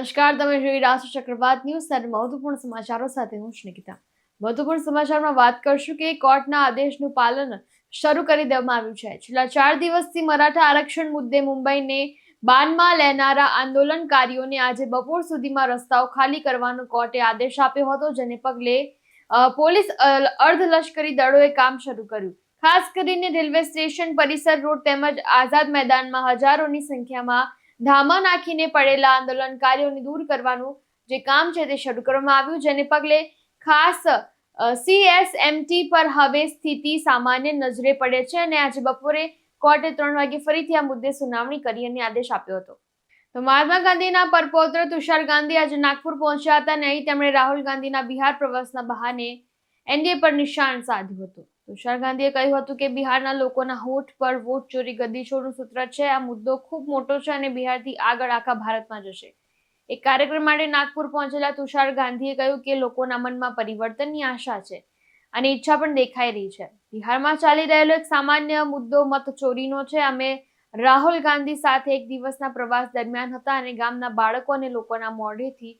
નમસ્કાર, તમે જોઈ રહ્યા છો ચક્રવાત ન્યૂઝ અને મહત્વપૂર્ણ સમાચારો સાથે હું છું નિકિતા। મહત્વપૂર્ણ સમાચારમાં વાત કરશું કે કોર્ટના આદેશનું પાલન શરૂ કરી દેવામાં આવ્યું છે। છેલ્લા 4 દિવસથી મરાઠા આરક્ષણ મુદ્દે મુંબઈને બાનમાં લેનારા આંદોલનકારીઓને આજે બપોર સુધીમાં રસ્તાઓ ખાલી કરવાનો કોર્ટે આદેશ આપ્યો હતો, જેને પગલે પોલીસ અર્ધલશ્કરી દળોએ કામ શરૂ કર્યું। ખાસ કરીને રેલવે સ્ટેશન પરિસર રોડ તેમજ આઝાદ મેદાનમાં હજારોની સંખ્યામાં ધામા નાખીને પડેલા આંદોલનકારીઓને દૂર કરવાનું જે કામ છે તે શરૂ કરવામાં આવ્યું, જેને પગલે ખાસ CSMT પર હવે સ્થિતિ સામાન્ય નજરે પડે છે અને આજે બપોરે કોર્ટે 3 વાગે ફરીથી આ મુદ્દે સુનાવણી કરી અને આદેશ આપ્યો હતો। તો મહાત્મા ગાંધીના પરપૌત્ર તુષાર ગાંધી આજે નાગપુર પહોંચ્યા હતા અને અહીં તેમણે રાહુલ ગાંધીના બિહાર પ્રવાસના બહાને NDA પર નિશાન સાધ્યું હતું। તુષાર ગાંધીએ કહ્યું હતું કે બિહારના લોકોના હોઠ પર વોટ ચોરી ગદ્દી છોડનું સૂત્ર છે। આ મુદ્દો ખૂબ મોટો છે અને બિહારથી આગળ આખા ભારતમાં જશે। એક કાર્યક્રમ માટે નાગપુર પહોંચેલા તુષાર ગાંધીએ કહ્યું કે લોકોના મનમાં પરિવર્તનની આશા છે અને ઈચ્છા પણ દેખાઈ રહી છે। બિહારમાં ચાલી રહેલો એક સામાન્ય મુદ્દો મત ચોરીનો છે। અમે રાહુલ ગાંધી સાથે એક દિવસના પ્રવાસ દરમિયાન હતા અને ગામના બાળકો અને લોકોના મોઢેથી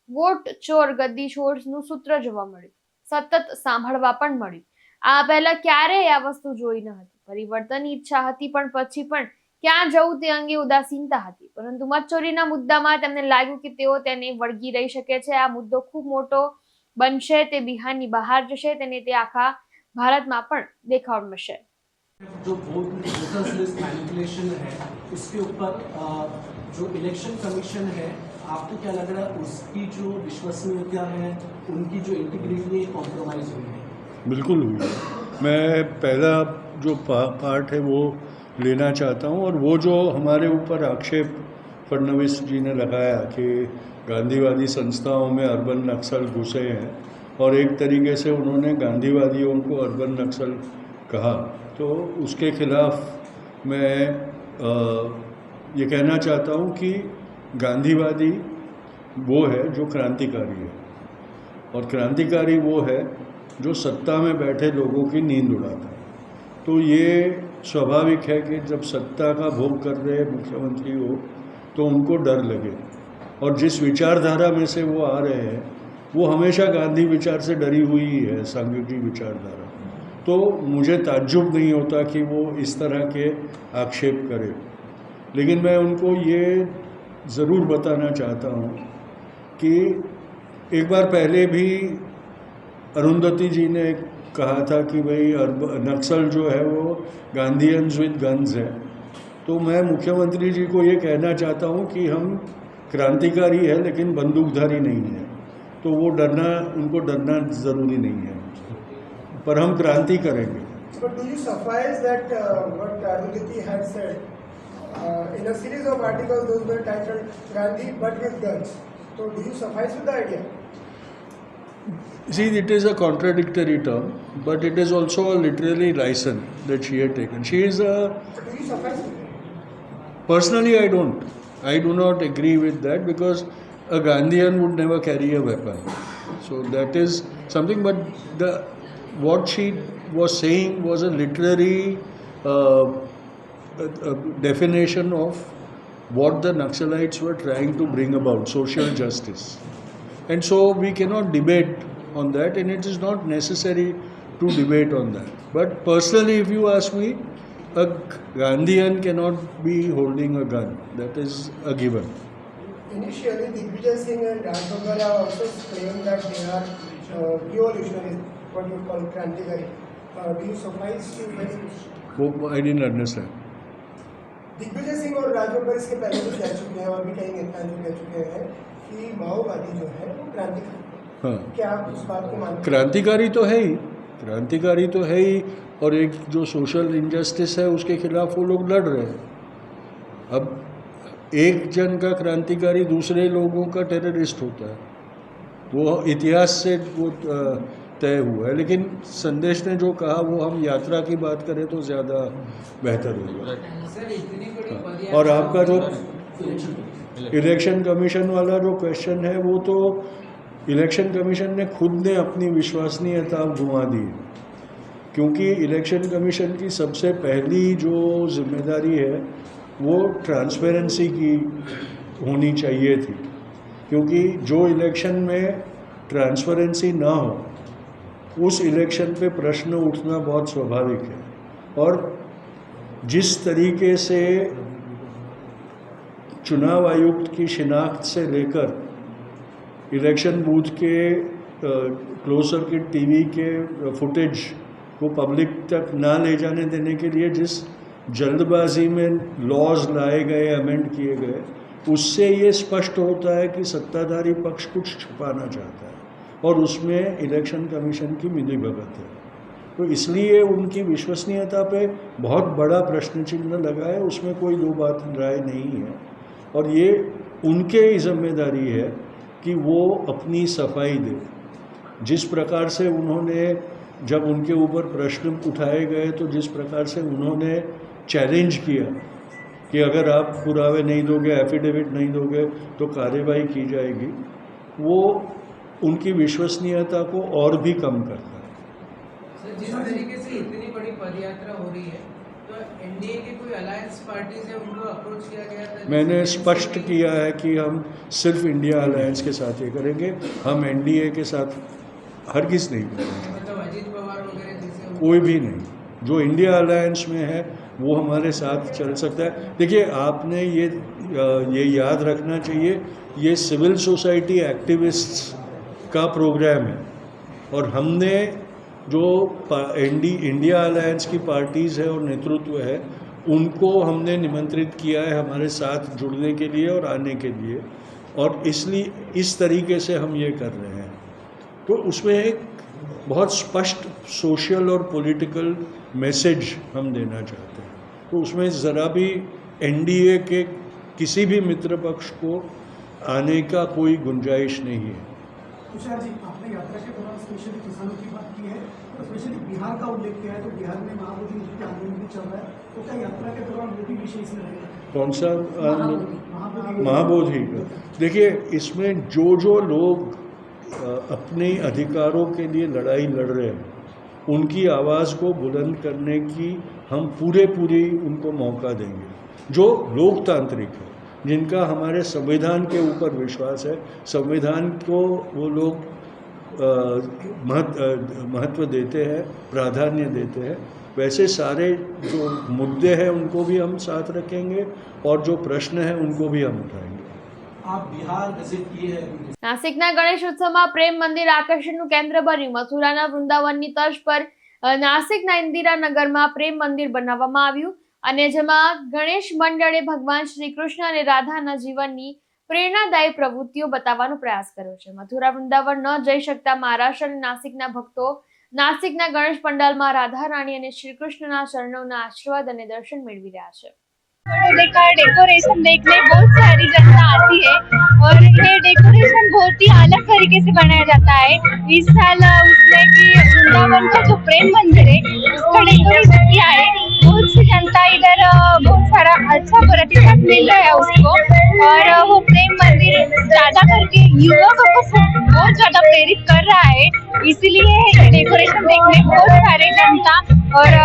વોટ ચોર ગદ્દી છોડનું સૂત્ર જોવા મળ્યું, સતત સાંભળવા પણ મળ્યું। આ પહેલા ક્યારેય આ વસ્તુ જોઈ ન હતી। પરિવર્તનની ઈચ્છા હતી પણ પછી પણ ક્યાં જવું તે અંગે ઉદાસીનતા હતી, પરંતુ મતચોરીના મુદ્દામાં તેમને લાગ્યું કે તેઓ તેને વળગી રહી શકે છે। આ મુદ્દો ખૂબ મોટો બનશે, તે બિહારની બહાર જશે, તેને તે આખા ભારતમાં પણ દેખાવ મળશે। जो वोटर्स लिस्ट मैनिपुलेशन है उसके ऊपर जो इलेक्शन कमीशन है, आपको क्या लग रहा है उसकी जो विश्वसनीयता है, उनकी जो इंटीग्रिटी है, कॉम्प्रोमाइज हुई है? बिल्कुल हुई है। मैं पहला जो पार्ट है वो लेना चाहता हूँ, और वो जो हमारे ऊपर आक्षेप फडणवीस जी ने लगाया कि गांधीवादी संस्थाओं में अर्बन नक्सल घुसे हैं और एक तरीके से उन्होंने गांधीवादियों को अर्बन नक्सल कहा, तो उसके खिलाफ मैं ये कहना चाहता हूँ कि गांधीवादी वो है जो क्रांतिकारी है, और क्रांतिकारी वो है जो सत्ता में बैठे लोगों की नींद उड़ाता है। तो ये स्वाभाविक है कि जब सत्ता का भोग कर रहे मुख्यमंत्री हो तो उनको डर लगे, और जिस विचारधारा में से वो आ रहे हैं वो हमेशा गांधी विचार से डरी हुई है, संघ की विचारधारा। तो मुझे ताज्जुब नहीं होता कि वो इस तरह के आक्षेप करें, लेकिन मैं उनको ये ज़रूर बताना चाहता हूँ कि एक बार पहले भी अरुंधति जी ने कहा था कि भाई नक्सल जो है वो गांधीयंस विद गन्स है। तो मैं मुख्यमंत्री जी को ये कहना चाहता हूँ कि हम क्रांतिकारी है लेकिन बंदूकधारी नहीं है, तो वो डरना, उनको डरना ज़रूरी नहीं है, पर हम क्रांति करेंगे। But do you suffice that what Arundhati had said in a series of articles? Those were titled Gandhi but with guns. So do you suffice with the idea? See, it is a contradictory term, but it is also a literary license that she had taken. She is a... But do you suffice with it? Personally, I don't. I do not agree with that, because a Gandhian would never carry a weapon. So that is something, but what she was saying was a literary definition of what the Naxalites were trying to bring about, social justice. And so we cannot debate on that, and it is not necessary to debate on that. But personally, if you ask me, a Gandhian cannot be holding a gun. That is a given. Initially, Digvijay Singh and Raj Babar also claimed that they are revolutionists, what you call Krantikari. Do you suffice to Oh, I didn't understand. Digvijay Singh और राज बब्बर इसके पहले भी कह चुके हैं और भी कई नेता जो कह चुके हैं कि माओवादी जो है वो क्रांतिकारी। हाँ, क्या आप उस बात को मानते हैं? क्रांतिकारी तो है ही, क्रांतिकारी तो है ही, और एक जो सोशल इनजस्टिस है उसके खिलाफ वो लोग लड़ रहे हैं। अब एक जन का क्रांतिकारी दूसरे लोगों का टेररिस्ट होता है, वो इतिहास से वो तय हुआ है। लेकिन संदेश ने जो कहा वो हम यात्रा की बात करें तो ज़्यादा बेहतर होगा। और आपका जो इलेक्शन कमीशन वाला जो क्वेश्चन है, वो तो इलेक्शन कमीशन ने खुद ने अपनी विश्वसनीयता गंवा दी, क्योंकि इलेक्शन कमीशन की सबसे पहली जो जिम्मेदारी है वो ट्रांसपेरेंसी की होनी चाहिए थी। क्योंकि जो इलेक्शन में ट्रांसपेरेंसी ना हो उस इलेक्शन पे प्रश्न उठना बहुत स्वाभाविक है। और जिस तरीके से चुनाव आयुक्त की शिनाख्त से लेकर इलेक्शन बूथ के क्लोज सर्किट टीवी के फुटेज को पब्लिक तक ना ले जाने देने के लिए जिस जल्दबाजी में लॉज लाए गए, अमेंड किए गए, उससे ये स्पष्ट होता है कि सत्ताधारी पक्ष कुछ छुपाना चाहता है और उसमें इलेक्शन कमीशन की मिलीभगत है। तो इसलिए उनकी विश्वसनीयता पे बहुत बड़ा प्रश्न चिन्ह लगा है, उसमें कोई दो बात राय नहीं है। और ये उनके ही जिम्मेदारी है कि वो अपनी सफाई दे। जिस प्रकार से उन्होंने, जब उनके ऊपर प्रश्न उठाए गए तो जिस प्रकार से उन्होंने चैलेंज किया कि अगर आप पुरावे नहीं दोगे, एफिडेविट नहीं दोगे तो कार्रवाई की जाएगी, वो उनकी विश्वसनीयता को और भी कम करता है। सर, जिस तरीके से इतनी बड़ी पदयात्रा हो रही है तो एनडीए के कोई अलायंस पार्टीज है, उनको अप्रोच किया गया था? मैंने स्पष्ट किया है कि हम सिर्फ इंडिया अलायंस के साथ ये करेंगे, हम एनडीए के साथ हरगिज़ नहीं करेंगे। मतलब अजीत पवार वगैरह जैसे कोई भी नहीं, जो इंडिया अलायंस में है वो हमारे साथ चल सकता है। देखिए, आपने ये याद रखना चाहिए, ये सिविल सोसाइटी एक्टिविस्ट्स का प्रोग्राम है और हमने जो इंडिया अलायंस की पार्टीज़ है और नेतृत्व है उनको हमने निमंत्रित किया है हमारे साथ जुड़ने के लिए और आने के लिए, और इसलिए इस तरीके से हम ये कर रहे हैं। तो उसमें एक बहुत स्पष्ट सोशल और पॉलिटिकल मैसेज हम देना चाहते हैं। तो उसमें ज़रा भी एनडीए के किसी भी मित्र पक्ष को आने का कोई गुंजाइश नहीं है। तुषार जी, आपने यात्रा के दौरान स्पेशली किसानों की बात की है और स्पेशली बिहार का उल्लेख किया है, तो बिहार में महाबोधि नृत्य आंदोलन भी चल रहा है, तो क्या यात्रा के दौरान वो भी विषय इसमें रहेगा? कौन सा? महाबोधि महाबोधि का। देखिए, इसमें जो लोग अपने अधिकारों के लिए लड़ाई लड़ रहे हैं उनकी आवाज़ को बुलंद करने की हम पूरी उनको मौका देंगे, जो लोकतांत्रिक है, जिनका हमारे संविधान के ऊपर विश्वास है, संविधान को वो लोग महत्व देते हैं, प्राधान्य देते हैं। वैसे सारे जो मुद्दे हैं उनको भी हम साथ रखेंगे और जो प्रश्न हैं उनको भी हम उठाएंगे। आप बिहार विजिट किए हैं? નાસિકના ગણેશ ઉત્સવમાં પ્રેમ મંદિર આકર્ષણનું કેન્દ્ર બન્યું. મથુરાના વૃંદાવનની તર્જ પર નાસિકના ઇન્દિરાનગરમાં પ્રેમ મંદિર બનાવવામાં આવ્યું અને જેમાં ગણેશ મંડળે ભગવાન શ્રી કૃષ્ણ અને રાધાના જીવનની પ્રેરણાદાયી પ્રવૃત્તિઓ બતાવવાનો પ્રયાસ કર્યો છે. મથુરા વૃંદાવન ન જઈ શકતા મહારાષ્ટ્ર અને નાસિકના ભક્તો નાસિકના ગણેશ પંડાલમાં રાધા રાણી અને શ્રી કૃષ્ણના ચરણોના આશીર્વાદ અને દર્શન મેળવી રહ્યા છે. का डेकोरेशन देखने बहुत सारी जनता आती है और ये डेकोरेशन बहुत ही अलग तरीके से बनाया जाता है। इस साल उसने कि वृंदावन का जो प्रेम मंदिर है उसका डेकोरेशन किया है। बहुत सी जनता इधर बहुत सारा अच्छा प्रतिसाद मिल रहा है उसको, और वो प्रेम मंदिर ज्यादा करके युवकों को बहुत ज्यादा प्रेरित कर रहा है। इसीलिए डेकोरेशन देखने बहुत सारे जनता और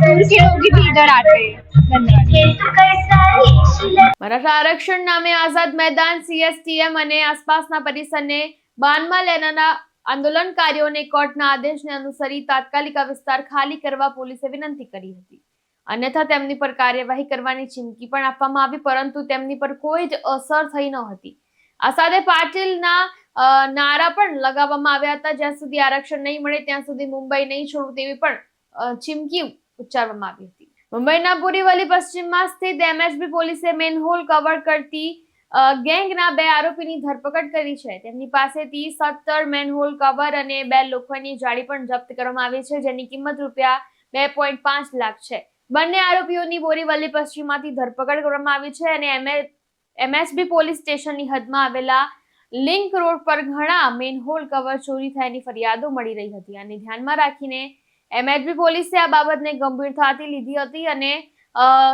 दूर के लोग भी इधर आते हैं। મરાઠા આરક્ષણ નામે આઝાદ મેદાન, સીએસટીએમ અને આસપાસના પરિસરને બાનમાં લેનારા આંદોલનકારીઓને કોર્ટના આદેશને અનુસરી તાત્કાલિક આ વિસ્તાર ખાલી કરવા પોલીસે વિનંતી કરી હતી. અન્યથા તેમની પર કાર્યવાહી કરવાની ચીમકી પણ આપવામાં આવી, પરંતુ તેમની પર કોઈ જ અસર થઈ ન હતી. આ સાથે પાટીલના નારા પણ લગાવવામાં આવ્યા હતા. જ્યાં સુધી આરક્ષણ નહીં મળે ત્યાં સુધી મુંબઈ નહીં છોડવું તેવી પણ ચીમકી ઉચ્ચારવામાં આવી હતી. મુંબઈના બોરીવલી પશ્ચિમમાં સ્થિત એમએચબી પોલીસે મેનહોલ કવર કરતી ગેંગના 2 આરોપીની ધરપકડ કરી છે. તેમની પાસેથી 17 મેનહોલ કવર અને 2 લોખંડની જાળી પણ જપ્ત કરવામાં આવી છે, જેની કિંમત રૂપિયા 2.5 લાખ છે. બંને આરોપીઓની બોરીવલી પશ્ચિમમાંથી ધરપકડ કરવામાં આવી છે અને એમએચબી પોલીસ સ્ટેશનની હદમાં આવેલા લિંક રોડ પર ઘણા મેનહોલ કવર ચોરી થયાની ફરિયાદો મળી રહી હતી. આને ધ્યાનમાં રાખીને એમએચબી પોલીસે આ બાબતને ગંભીરતાથી લીધી હતી અને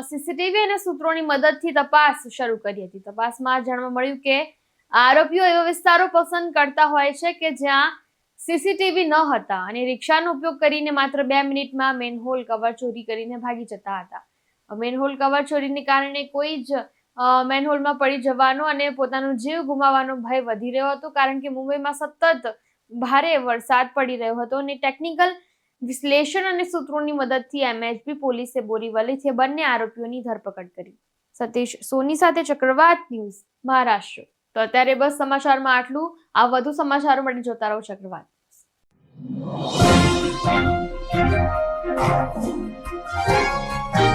સીસીટીવી અને સૂત્રોની મદદથી તપાસ શરૂ કરી હતી. તપાસમાં જાણવા મળ્યું કે આરોપીઓ એવા વિસ્તારો પસંદ કરતા હોય છે કે જ્યાં સીસીટીવી ન હતા અને રિક્ષાનો ઉપયોગ કરીને માત્ર 2 મિનિટમાં મેનહોલ કવર ચોરી કરીને ભાગી જતા હતા. મેનહોલ કવર ચોરીને કારણે કોઈ જ મેનહોલમાં પડી જવાનો અને પોતાનો જીવ ગુમાવવાનો ભય વધી રહ્યો હતો, કારણ કે મુંબઈમાં સતત ભારે વરસાદ પડી રહ્યો હતો અને ટેકનિકલ વિશ્લેષણ અને સૂત્રોની મદદથી MHB પોલીસે બોરીવલીથી બંને આરોપીઓની ધરપકડ કરી. સતીશ સોની સાથે ચક્રવાત ન્યૂઝ, મહારાષ્ટ્ર. તો અત્યારે બસ સમાચારમાં આટલું. આ વધુ સમાચારો માટે જોતા રહો ચક્રવાત. Thank you.